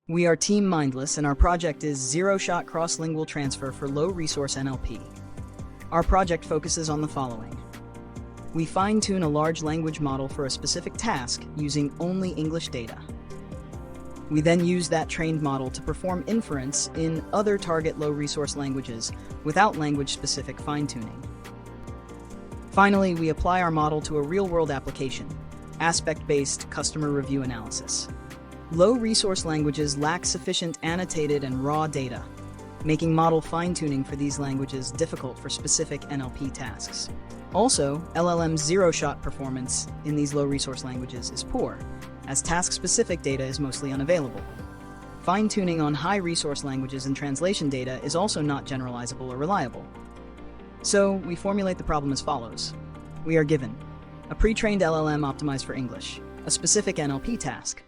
We are Team Mindless, and our project is zero-shot cross-lingual transfer for low-resource NLP. Our project focuses on the following. We fine-tune a large language model for a specific task using only English data. We then use that trained model to perform inference in other target low-resource languages without language-specific fine-tuning. Finally, we apply our model to a real-world application, aspect-based customer review analysis. Low-resource languages lack sufficient annotated and raw data, making model fine-tuning for these languages difficult for specific NLP tasks. Also, LLM's zero-shot performance in these low-resource languages is poor, as task-specific data is mostly unavailable. Fine-tuning on high-resource languages and translation data is also not generalizable or reliable. So, we formulate the problem as follows. We are given a pre-trained LLM optimized for English, a specific NLP task,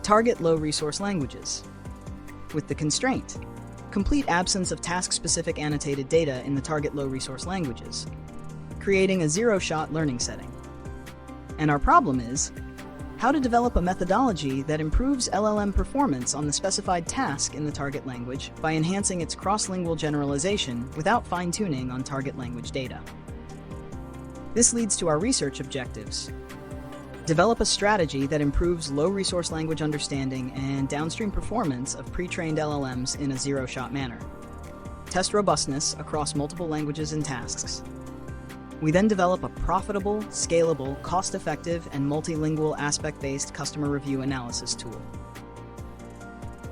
target low-resource languages, with the constraint, complete absence of task-specific annotated data in the target low-resource languages, creating a zero-shot learning setting. And our problem is, how to develop a methodology that improves LLM performance on the specified task in the target language by enhancing its cross-lingual generalization without fine-tuning on target language data. This leads to our research objectives. Develop a strategy that improves low-resource language understanding and downstream performance of pre-trained LLMs in a zero-shot manner. Test robustness across multiple languages and tasks. We then develop a profitable, scalable, cost-effective, and multilingual aspect-based customer review analysis tool.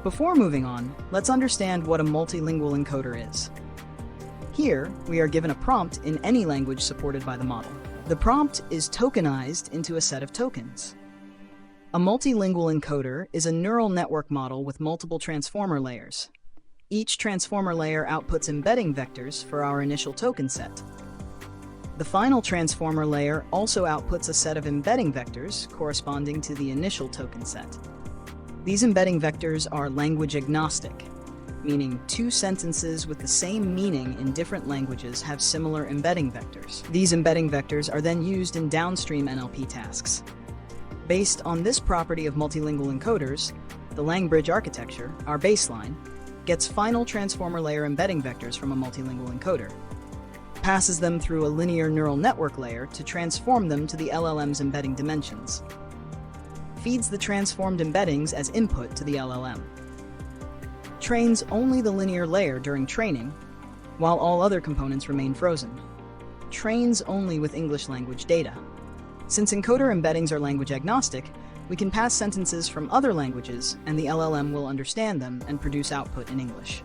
Before moving on, let's understand what a multilingual encoder is. Here, we are given a prompt in any language supported by the model. The prompt is tokenized into a set of tokens. A multilingual encoder is a neural network model with multiple transformer layers. Each transformer layer outputs embedding vectors for our initial token set. The final transformer layer also outputs a set of embedding vectors corresponding to the initial token set. These embedding vectors are language agnostic, meaning two sentences with the same meaning in different languages have similar embedding vectors. These embedding vectors are then used in downstream NLP tasks. Based on this property of multilingual encoders, the Lang-Bridge architecture, our baseline, gets final transformer layer embedding vectors from a multilingual encoder, passes them through a linear neural network layer to transform them to the LLM's embedding dimensions, feeds the transformed embeddings as input to the LLM, trains only the linear layer during training, while all other components remain frozen, trains only with English language data. Since encoder embeddings are language agnostic, we can pass sentences from other languages and the LLM will understand them and produce output in English.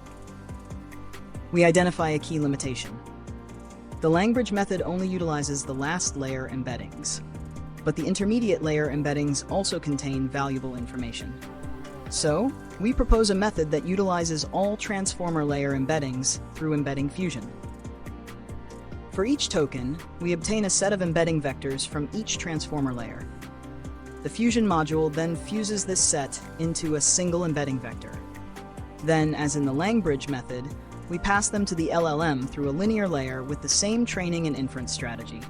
We identify a key limitation. The Lang-Bridge method only utilizes the last layer embeddings, but the intermediate layer embeddings also contain valuable information. So, we propose a method that utilizes all transformer layer embeddings through embedding fusion. For each token, we obtain a set of embedding vectors from each transformer layer. The fusion module then fuses this set into a single embedding vector. Then, as in the Lang-Bridge method, we pass them to the LLM through a linear layer with the same training and inference strategy.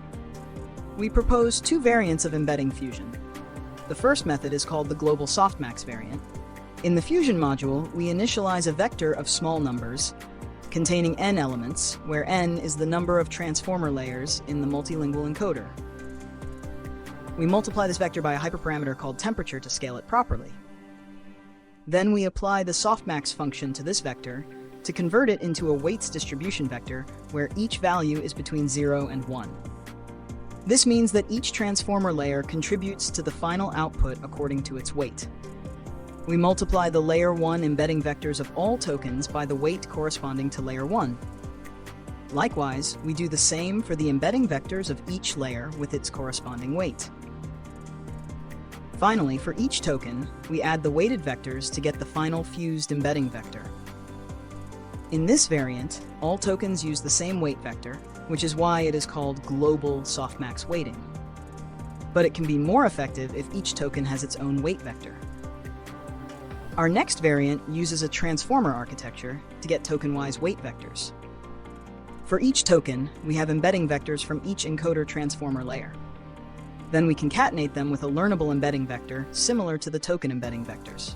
We propose two variants of embedding fusion. The first method is called the global softmax variant. In the fusion module, we initialize a vector of small numbers containing n elements, where n is the number of transformer layers in the multilingual encoder. We multiply this vector by a hyperparameter called temperature to scale it properly. Then we apply the softmax function to this vector to convert it into a weights distribution vector where each value is between 0 and 1. This means that each transformer layer contributes to the final output according to its weight. We multiply the layer 1 embedding vectors of all tokens by the weight corresponding to layer 1. Likewise, we do the same for the embedding vectors of each layer with its corresponding weight. Finally, for each token, we add the weighted vectors to get the final fused embedding vector. In this variant, all tokens use the same weight vector, which is why it is called global softmax weighting. But it can be more effective if each token has its own weight vector. Our next variant uses a transformer architecture to get token-wise weight vectors. For each token, we have embedding vectors from each encoder transformer layer. Then we concatenate them with a learnable embedding vector similar to the token embedding vectors.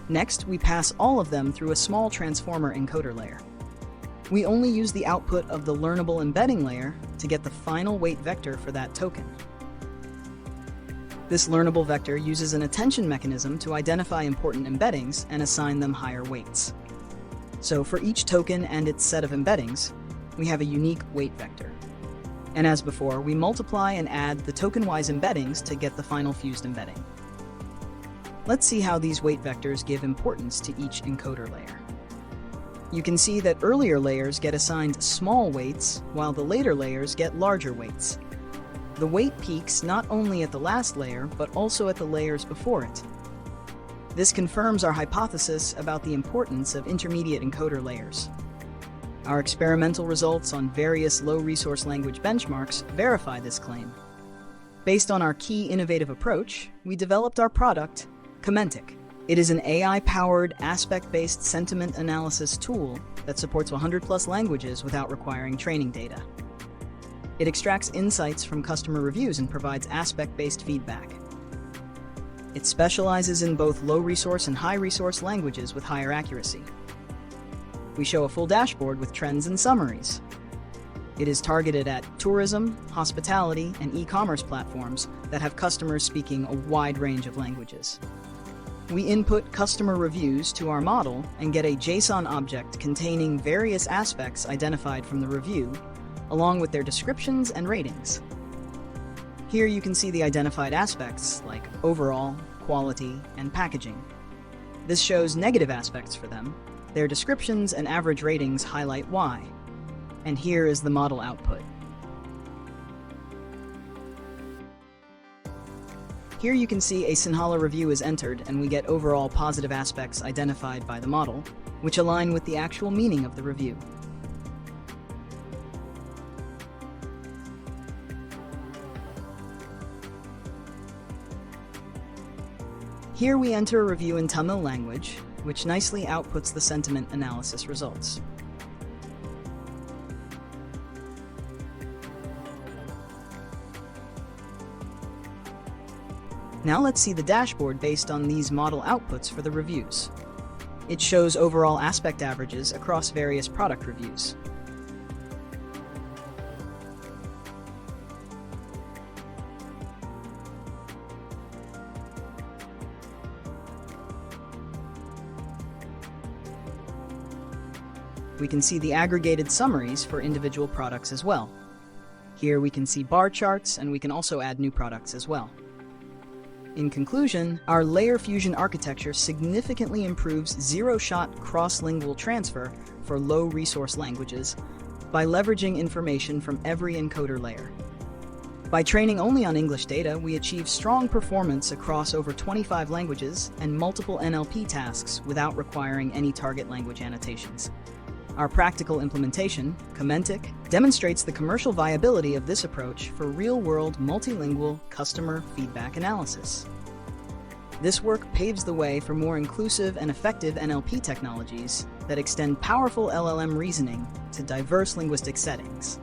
Next, we pass all of them through a small transformer encoder layer. We only use the output of the learnable embedding layer to get the final weight vector for that token. This learnable vector uses an attention mechanism to identify important embeddings and assign them higher weights. So for each token and its set of embeddings, we have a unique weight vector. And as before, we multiply and add the token-wise embeddings to get the final fused embedding. Let's see how these weight vectors give importance to each encoder layer. You can see that earlier layers get assigned small weights, while the later layers get larger weights. The weight peaks not only at the last layer, but also at the layers before it. This confirms our hypothesis about the importance of intermediate encoder layers. Our experimental results on various low-resource language benchmarks verify this claim. Based on our key innovative approach, we developed our product, Commentic. It is an AI-powered, aspect-based sentiment analysis tool that supports 100+ languages without requiring training data. It extracts insights from customer reviews and provides aspect-based feedback. It specializes in both low-resource and high-resource languages with higher accuracy. We show a full dashboard with trends and summaries. It is targeted at tourism, hospitality, and e-commerce platforms that have customers speaking a wide range of languages. We input customer reviews to our model and get a JSON object containing various aspects identified from the review, along with their descriptions and ratings. Here you can see the identified aspects like overall, quality, and packaging. This shows negative aspects for them. Their descriptions and average ratings highlight why. And here is the model output. Here you can see a Sinhala review is entered and we get overall positive aspects identified by the model, which align with the actual meaning of the review. Here we enter a review in Tamil language, which nicely outputs the sentiment analysis results. Now let's see the dashboard based on these model outputs for the reviews. It shows overall aspect averages across various product reviews. We can see the aggregated summaries for individual products as well. Here we can see bar charts and we can also add new products as well. In conclusion, our layer fusion architecture significantly improves zero-shot cross-lingual transfer for low-resource languages by leveraging information from every encoder layer. By training only on English data, we achieve strong performance across over 25 languages and multiple NLP tasks without requiring any target language annotations. Our practical implementation, Commentic, demonstrates the commercial viability of this approach for real-world multilingual customer feedback analysis. This work paves the way for more inclusive and effective NLP technologies that extend powerful LLM reasoning to diverse linguistic settings.